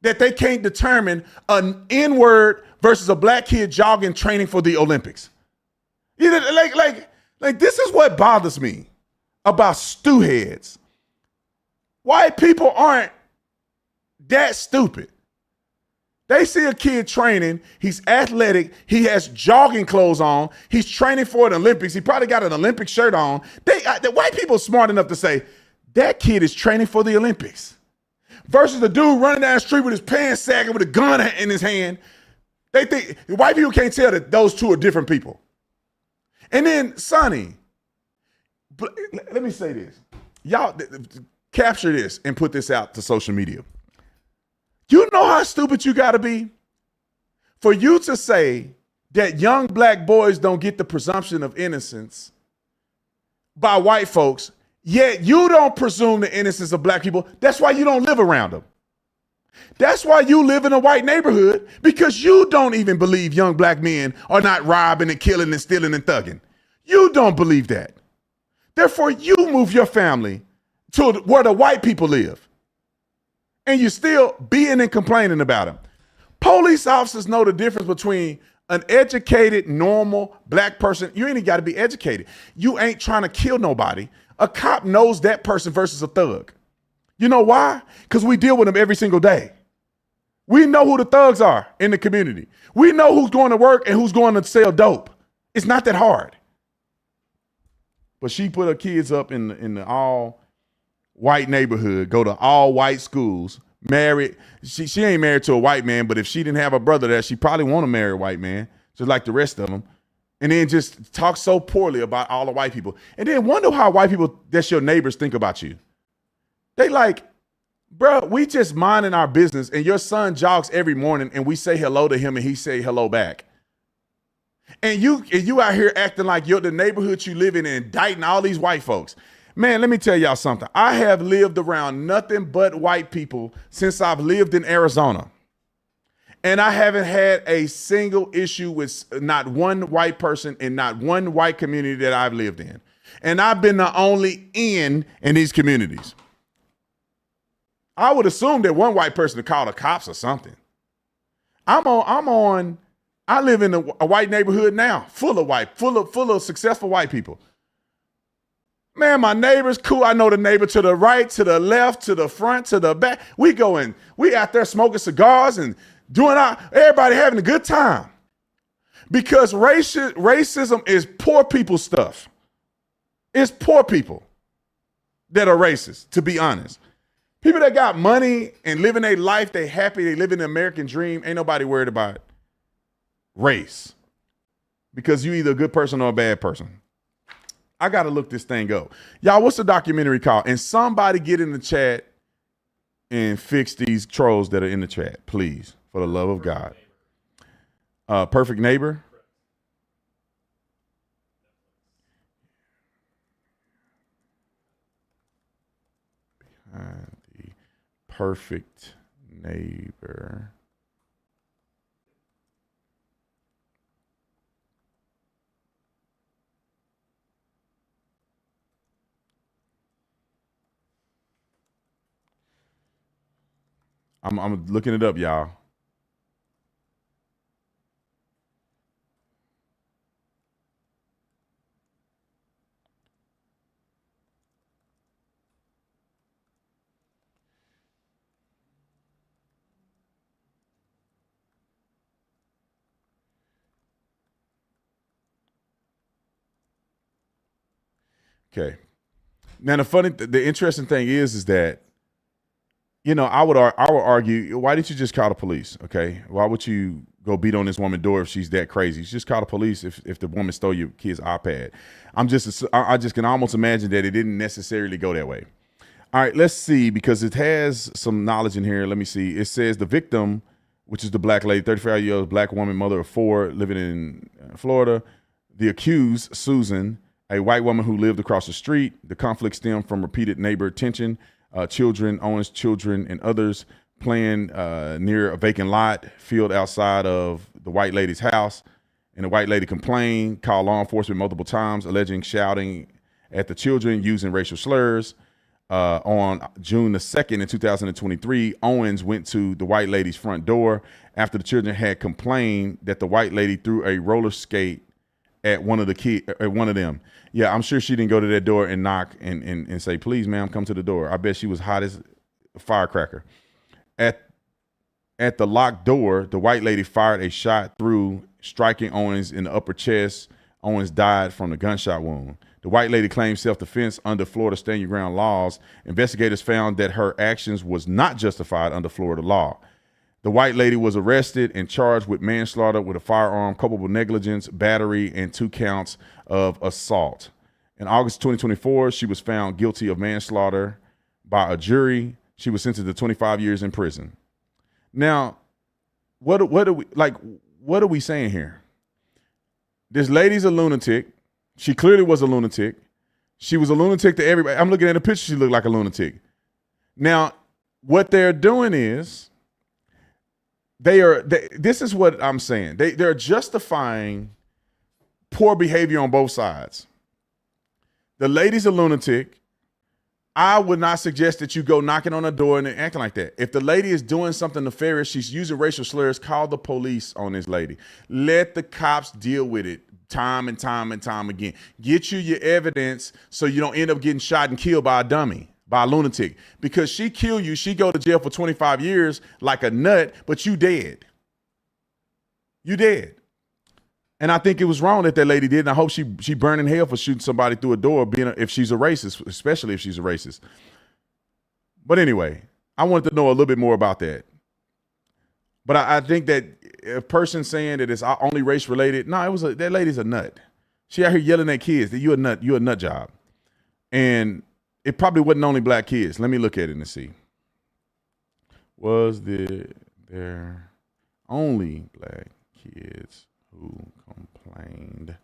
that they can't determine an N-word versus a black kid jogging training for the Olympics. You know, like this is what bothers me about stew heads. White people aren't that stupid. They see a kid training, he's athletic, he has jogging clothes on, he's training for the Olympics, he probably got an Olympic shirt on. The white people are smart enough to say, that kid is training for the Olympics. Versus the dude running down the street with his pants sagging with a gun in his hand. They think, white people can't tell that those two are different people. And then Sonny, let me say this. Y'all capture this and put this out to social media. You know how stupid you got to be for you to say that young black boys don't get the presumption of innocence by white folks, yet you don't presume the innocence of black people. That's why you don't live around them. That's why you live in a white neighborhood, because you don't even believe young black men are not robbing and killing and stealing and thugging. You don't believe that. Therefore, you move your family to where the white people live. And you're still being and complaining about them. Police officers know the difference between an educated, normal black person. You ain't got to be educated. You ain't trying to kill nobody. A cop knows that person versus a thug. You know why? Because we deal with them every single day. We know who the thugs are in the community. We know who's going to work and who's going to sell dope. It's not that hard. But she put her kids up in the all white neighborhood, go to all white schools, married. She ain't married to a white man, but if she didn't have a brother there, she probably want to marry a white man, just like the rest of them. And then just talk so poorly about all the white people. And then wonder how white people that's your neighbors think about you. They like, bro, we just minding our business and your son jogs every morning and we say hello to him and he say hello back. And you out here acting like you're the neighborhood you live in and indicting all these white folks. Man, let me tell y'all something. I have lived around nothing but white people since I've lived in Arizona. And I haven't had a single issue with not one white person in not one white community that I've lived in. And I've been the only in these communities. I would assume that one white person would call the cops or something. I live in a white neighborhood now, full of successful white people. Man, my neighbor's cool. I know the neighbor to the right, to the left, to the front, to the back. We out there smoking cigars and everybody having a good time. Because racism is poor people stuff. It's poor people that are racist, to be honest. People that got money and living their life, they happy, they live in the American dream, ain't nobody worried about race. Because you either a good person or a bad person. I got to look this thing up. Y'all, what's the documentary called? And somebody get in the chat and fix these trolls that are in the chat, please, for the love of God. Perfect Neighbor. Behind the Perfect Neighbor. I'm looking it up, y'all. Okay. Now the interesting thing is that, I would argue, why didn't you just call the police? Okay, why would you go beat on this woman's door if she's that crazy? You just call the police if the woman stole your kid's iPad. I just can almost imagine that it didn't necessarily go that way. All right, let's see, because it has some knowledge in here. Let me see. It says the victim, which is the black lady, 35-year-old black woman, mother of 4, living in Florida. The accused, Susan, a white woman who lived across the street. The conflict stemmed from repeated neighbor tension. Children, Owens' children, and others playing near a vacant lot field outside of the white lady's house. And the white lady complained, called law enforcement multiple times, alleging shouting at the children using racial slurs. On June the 2nd in 2023, Owens went to the white lady's front door after the children had complained that the white lady threw a roller skate at one of them. Yeah, I'm sure she didn't go to that door and knock and say, please, ma'am, come to the door. I bet she was hot as a firecracker. At the locked door, the white lady fired a shot through, striking Owens in the upper chest. Owens died from the gunshot wound. The white lady claimed self-defense under Florida stand your ground laws. Investigators found that her actions was not justified under Florida law. The white lady was arrested and charged with manslaughter with a firearm, culpable negligence, battery, and 2 counts of assault. In August 2024, she was found guilty of manslaughter by a jury. She was sentenced to 25 years in prison. Now, what are we saying here? This lady's a lunatic. She clearly was a lunatic. She was a lunatic to everybody. I'm looking at a picture. She looked like a lunatic. Now, what they're doing is this is what I'm saying. They're justifying poor behavior on both sides. The lady's a lunatic. I would not suggest that you go knocking on a door and acting like that. If the lady is doing something nefarious, she's using racial slurs, call the police on this lady. Let the cops deal with it time and time and time again. Get you your evidence so you don't end up getting shot and killed by a dummy, by a lunatic. Because she kill you, she go to jail for 25 years like a nut, but you dead. You dead. And I think it was wrong that lady did, and I hope she burned in hell for shooting somebody through a door, if she's a racist, especially if she's a racist. But anyway, I wanted to know a little bit more about that. But I think that a person saying that it's only race related, no, that lady's a nut. She out here yelling at kids that you're a nut job. And it probably wasn't only black kids. Let me look at it and see. Was there only black kids who complained?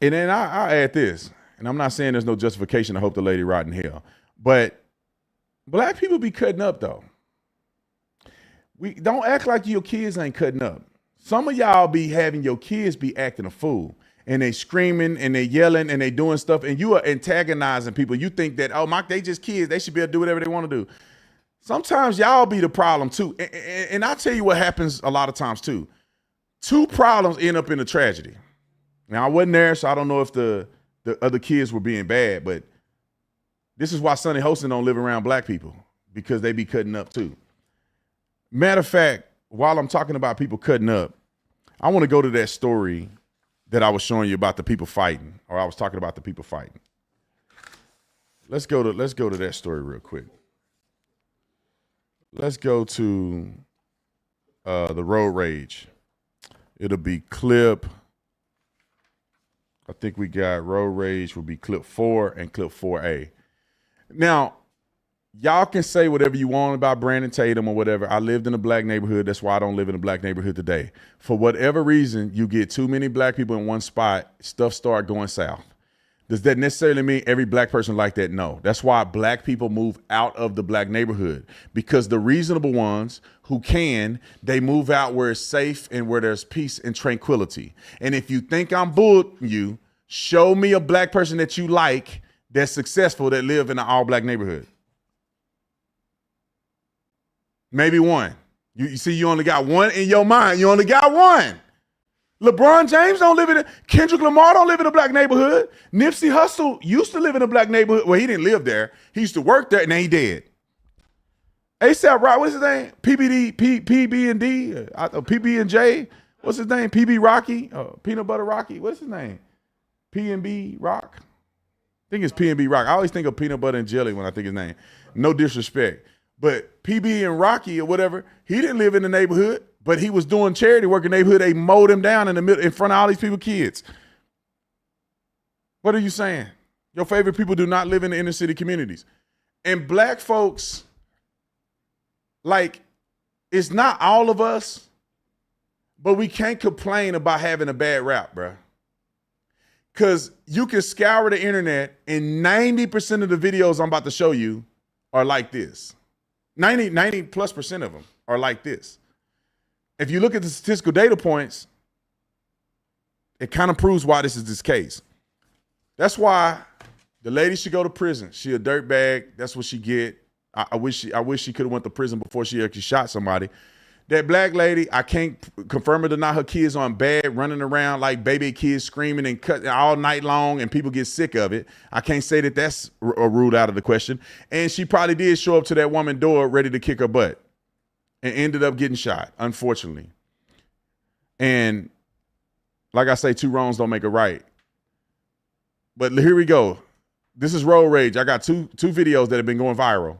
And then I add this, and I'm not saying there's no justification to hope the lady rot in hell, but black people be cutting up though. We don't act like your kids ain't cutting up. Some of y'all be having your kids be acting a fool, and they screaming and they yelling and they doing stuff, and you are antagonizing people. You think that, they just kids, they should be able to do whatever they want to do. Sometimes y'all be the problem too. And I'll tell you what happens a lot of times too. 2 problems end up in a tragedy. Now, I wasn't there, so I don't know if the other kids were being bad, but this is why Sonny Holston don't live around black people, because they be cutting up too. Matter of fact, while I'm talking about people cutting up, I want to go to that story that I was showing you about the people fighting, or I was talking about the people fighting. Let's go to that story real quick. Let's go to the road rage. It'll be clip. I think we got road rage will be clip 4 and clip 4A. Now, y'all can say whatever you want about Brandon Tatum or whatever. I lived in a black neighborhood. That's why I don't live in a black neighborhood today. For whatever reason, you get too many black people in one spot, stuff start going south. Does that necessarily mean every black person like that? No. That's why black people move out of the black neighborhood, because the reasonable ones who can, they move out where it's safe and where there's peace and tranquility. And if you think I'm bullying you, show me a black person that you like that's successful that live in an all black neighborhood. Maybe one. You see, you only got one in your mind. You only got one. LeBron James don't live in Kendrick Lamar don't live in a black neighborhood. Nipsey Hussle used to live in a black neighborhood. Well, he didn't live there. He used to work there, and then he dead. ASAP Rock, what's his name? PB and D, PB and J. What's his name? PB Rocky, Peanut Butter Rocky. What's his name? P&B Rock. I think it's P&B Rock. I always think of peanut butter and jelly when I think his name. No disrespect, but PB and Rocky or whatever, he didn't live in the neighborhood. But he was doing charity work in the neighborhood. They mowed him down in the middle, in front of all these people's kids. What are you saying? Your favorite people do not live in the inner city communities. And black folks, like, it's not all of us, but we can't complain about having a bad rap, bro. Because you can scour the internet and 90% of the videos I'm about to show you are like this. 90+% of them are like this. If you look at the statistical data points, it kind of proves why this is this case. That's why the lady should go to prison. She a dirtbag. That's what she get. I wish she could have went to prison before she actually shot somebody. That black lady, I can't confirm or deny her kids on bad, running around like baby kids screaming and cutting all night long, and people get sick of it. I can't say that that's ruled out of the question. And she probably did show up to that woman's door ready to kick her butt. And ended up getting shot, unfortunately. And like I say, two wrongs don't make a right. But here we go. This is road rage. I got two videos that have been going viral.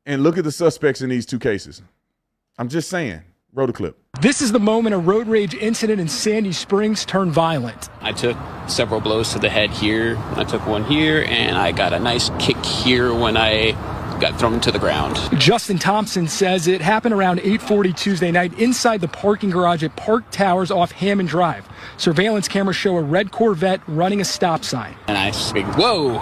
And look at the suspects in these two cases. I'm just saying. Roll the clip. This is the moment a road rage incident in Sandy Springs turned violent. I took several blows to the head here. I took one here, and I got a nice kick here when I got thrown to the ground. Justin Thompson says it happened around 8:40 Tuesday night inside the parking garage at Park Towers off Hammond Drive. Surveillance cameras show a red Corvette running a stop sign. And I say, whoa!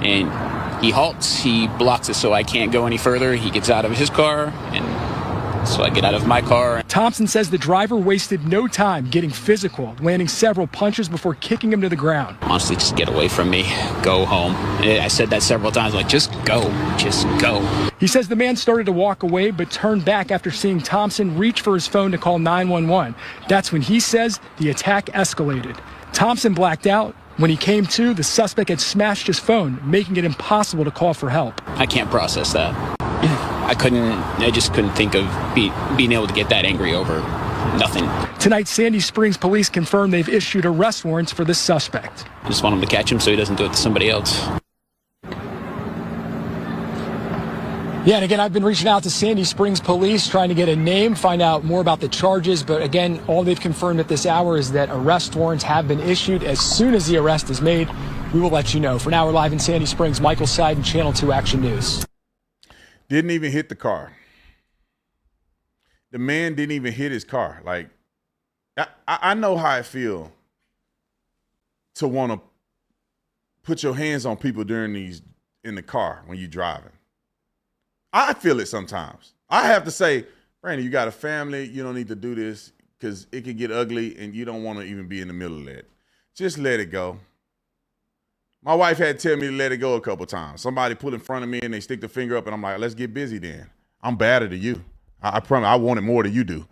And he halts, he blocks it so I can't go any further. He gets out of his car, and so I get out of my car. Thompson says the driver wasted no time getting physical, landing several punches before kicking him to the ground. Honestly, just get away from me. Go home. And I said that several times, like, just go. Just go. He says the man started to walk away, but turned back after seeing Thompson reach for his phone to call 911. That's when he says the attack escalated. Thompson blacked out. When he came to, the suspect had smashed his phone, making it impossible to call for help. I can't process that. I just couldn't think of being able to get that angry over nothing. Tonight, Sandy Springs police confirmed they've issued arrest warrants for this suspect. I just want him to catch him so he doesn't do it to somebody else. Yeah, and again, I've been reaching out to Sandy Springs police trying to get a name, find out more about the charges. But again, all they've confirmed at this hour is that arrest warrants have been issued. As soon as the arrest is made, we will let you know. For now, we're live in Sandy Springs. Michael Seiden, Channel 2 Action News. Didn't even hit the car. The man didn't even hit his car. Like, I know how I feel to want to put your hands on people during these in the car when you're driving. I feel it sometimes. I have to say, Brandon, you got a family. You don't need to do this because it can get ugly and you don't want to even be in the middle of that. Just let it go. My wife had to tell me to let it go a couple times. Somebody put in front of me and they stick the finger up and I'm like, let's get busy then. I'm badder than you. I promise I want it more than you do.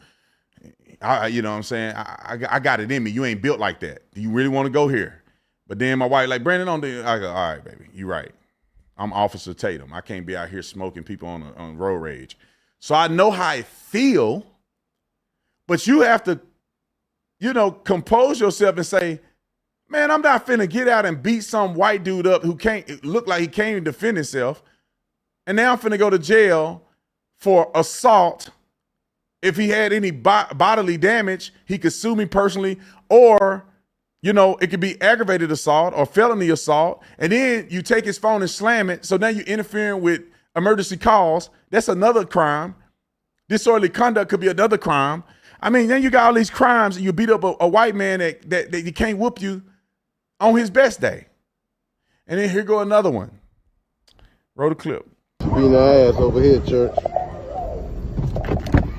You know what I'm saying? I got it in me. You ain't built like that. Do you really want to go here? But then my wife like, Brandon, don't do it. I go, all right, baby, you right. I'm Officer Tatum. I can't be out here smoking people on road rage. So I know how I feel, but you have to, compose yourself and say, man, I'm not finna get out and beat some white dude up who can't look like he can't even defend himself. And now I'm finna go to jail for assault. If he had any bodily damage, he could sue me personally, or it could be aggravated assault or felony assault. And then you take his phone and slam it. So now you're interfering with emergency calls. That's another crime. Disorderly conduct could be another crime. I mean, then you got all these crimes and you beat up a white man that he can't whoop you on his best day. And then here go another one. Roll the clip. Beating our ass over here, church.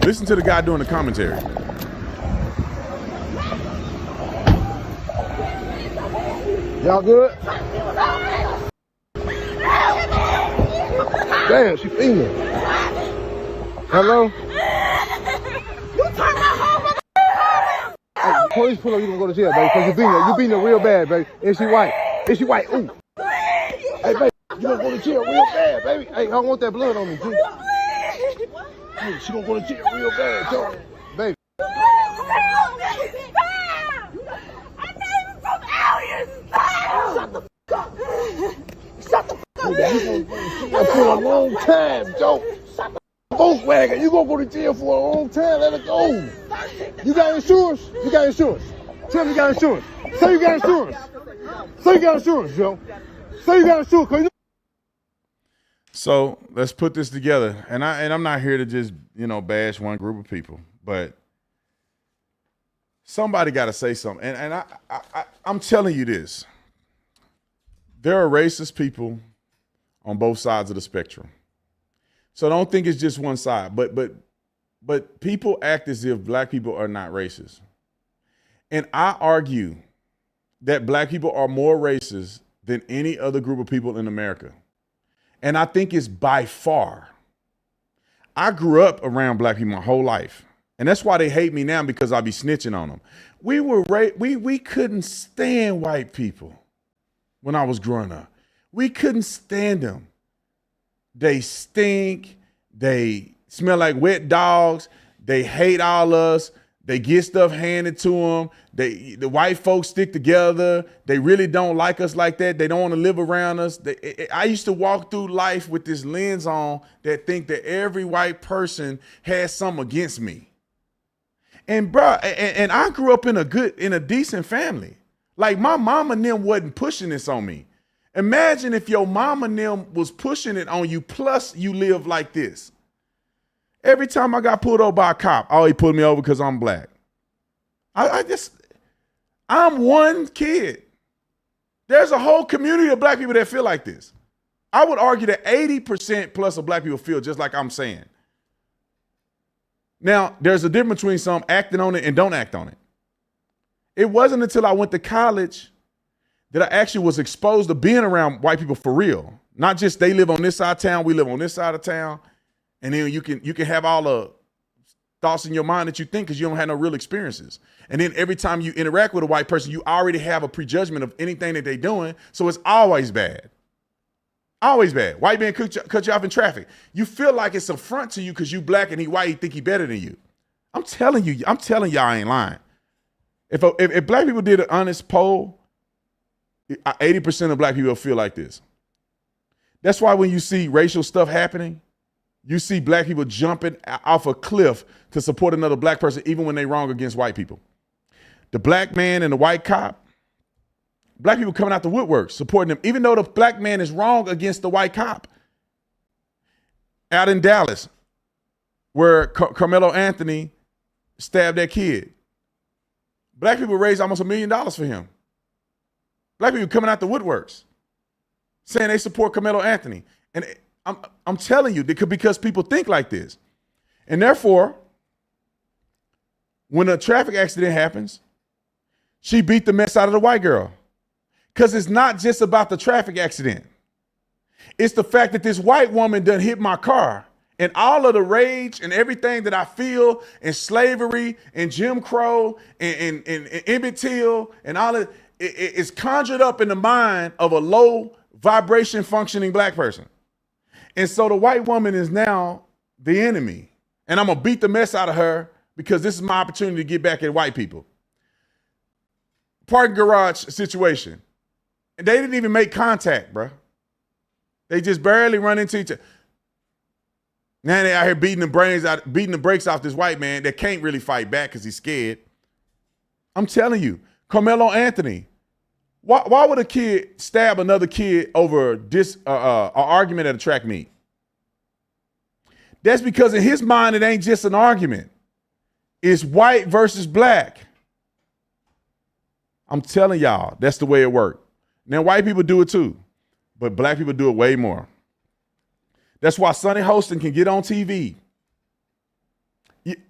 Listen to the guy doing the commentary. Y'all good? Damn, she female. Hello? You turn my whole Hey, police pull up, you gonna go to jail, baby, because you beating her real bad, baby. And she white. And she white. Ooh. Hey, baby, you gonna go to jail real bad, baby. Hey, I don't want that blood on me, G. Hey, she gonna go to jail real bad, Joe. Baby. Shut the fuck up! Hey, you gonna go to jail for a long time, Joe. Shut the Volkswagen. You gonna go to jail for a long time. Let it go. You got insurance? You got insurance. Tell me you got insurance. Say you got insurance. Say you got insurance, Joe. Say you got insurance. 'Cause you So let's put this together. And I'm not here to just, bash one group of people, but somebody got to say something. And I'm telling you this. There are racist people on both sides of the spectrum. So don't think it's just one side. But people act as if black people are not racist. And I argue that black people are more racist than any other group of people in America. And I think it's by far. I grew up around black people my whole life. And that's why they hate me now, because I be snitching on them. We couldn't stand white people when I was growing up. We couldn't stand them. They stink. They smell like wet dogs. They hate all us. They get stuff handed to them. The white folks stick together. They really don't like us like that. They don't want to live around us. I used to walk through life with this lens on that think that every white person has something against me. And bro, and I grew up in a decent family. Like my mama and them wasn't pushing this on me. Imagine if your mama and them was pushing it on you, plus you live like this. Every time I got pulled over by a cop, oh, he pulled me over because I'm black. I'm one kid. There's a whole community of black people that feel like this. I would argue that 80% plus of black people feel just like I'm saying. Now, there's a difference between some acting on it and don't act on it. It wasn't until I went to college that I actually was exposed to being around white people for real. Not just they live on this side of town, we live on this side of town. And then you can have all the thoughts in your mind that you think because you don't have no real experiences. And then every time you interact with a white person, you already have a prejudgment of anything that they're doing. So it's always bad. Always bad. White man cut you off in traffic. You feel like it's an affront to you because you black and he white, he think he better than you. I'm telling y'all I ain't lying. If black people did an honest poll, 80% of black people feel like this. That's why when you see racial stuff happening, you see black people jumping off a cliff to support another black person, even when they're wrong against white people. The black man and the white cop, black people coming out the woodwork, supporting them, even though the black man is wrong against the white cop. Out in Dallas, where Carmelo Anthony stabbed that kid, black people raised almost $1 million for him. Black people coming out the woodworks, saying they support Carmelo Anthony. And I'm telling you, because people think like this. And therefore, when a traffic accident happens, she beat the mess out of the white girl. Because it's not just about the traffic accident. It's the fact that this white woman done hit my car. And all of the rage and everything that I feel, and slavery and Jim Crow and Emmett Till and all of it's conjured up in the mind of a low vibration functioning black person. And so the white woman is now the enemy. And I'm going to beat the mess out of her because this is my opportunity to get back at white people. Parking garage situation. And they didn't even make contact, bro. They just barely run into each other. Now they out here beating the brakes off this white man that can't really fight back because he's scared. I'm telling you, Carmelo Anthony. Why would a kid stab another kid over an argument at a track meet? That's because in his mind, it ain't just an argument. It's white versus black. I'm telling y'all, that's the way it worked. Now, white people do it too, but black people do it way more. That's why Sonny Hostin can get on TV.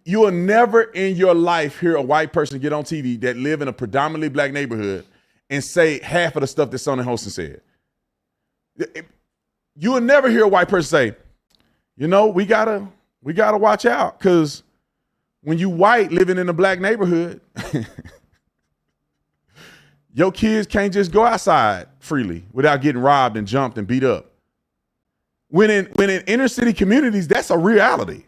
You will never in your life hear a white person get on TV that live in a predominantly black neighborhood and say half of the stuff that Sonny Hostin said. You will never hear a white person say, we gotta We got to watch out because when you white living in a black neighborhood, your kids can't just go outside freely without getting robbed and jumped and beat up. When in inner city communities, that's a reality.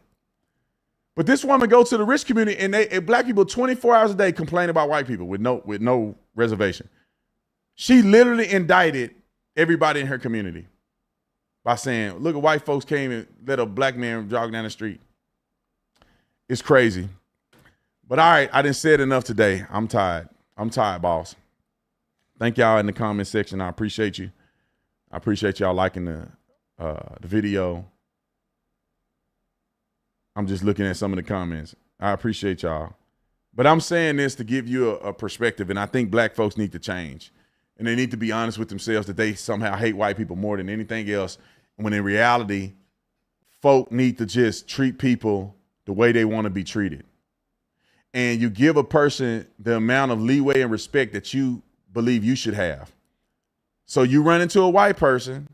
But this woman go to the rich community and black people 24 hours a day complain about white people with no reservation. She literally indicted everybody in her community by saying, look, white folks came and let a black man jog down the street. It's crazy. But all right, I didn't say it enough today. I'm tired. I'm tired, boss. Thank y'all in the comment section. I appreciate you. I appreciate y'all liking the video. I'm just looking at some of the comments. I appreciate y'all. But I'm saying this to give you a perspective, and I think black folks need to change. And they need to be honest with themselves that they somehow hate white people more than anything else, when in reality, folk need to just treat people the way they want to be treated. And you give a person the amount of leeway and respect that you believe you should have. So you run into a white person,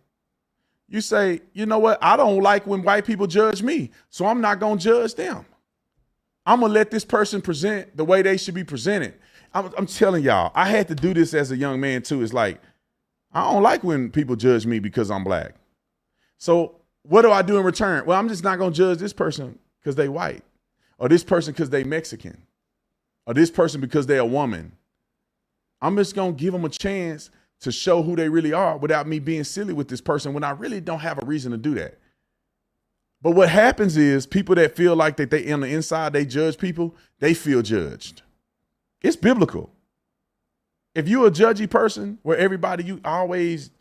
you say, you know what? I don't like when white people judge me, so I'm not going to judge them. I'm going to let this person present the way they should be presented. I'm telling y'all, I had to do this as a young man too. It's like, I don't like when people judge me because I'm black. So what do I do in return? Well, I'm just not going to judge this person because they white, or this person because they Mexican, or this person because they're a woman. I'm just going to give them a chance to show who they really are without me being silly with this person when I really don't have a reason to do that. But what happens is people that feel like that they on the inside, they judge people, they feel judged. It's biblical. If you're a judgy person where everybody, you always,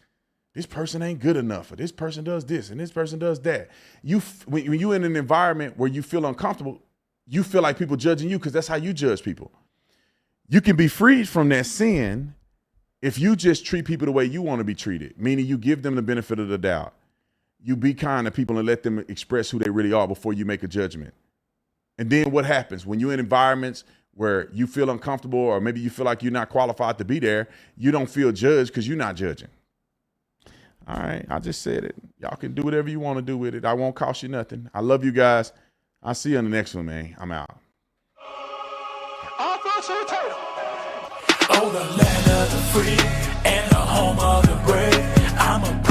this person ain't good enough, or this person does this and this person does that. When you're in an environment where you feel uncomfortable, you feel like people judging you because that's how you judge people. You can be freed from that sin if you just treat people the way you want to be treated, meaning you give them the benefit of the doubt. You be kind to people and let them express who they really are before you make a judgment. And then what happens when you're in environments where you feel uncomfortable, or maybe you feel like you're not qualified to be there, you don't feel judged because you're not judging. All right, I just said it. Y'all can do whatever you want to do with it. I won't cost you nothing. I love you guys. I'll see you on the next one, man. I'm out. Oh, the land of the free and the home of the brave. I'm a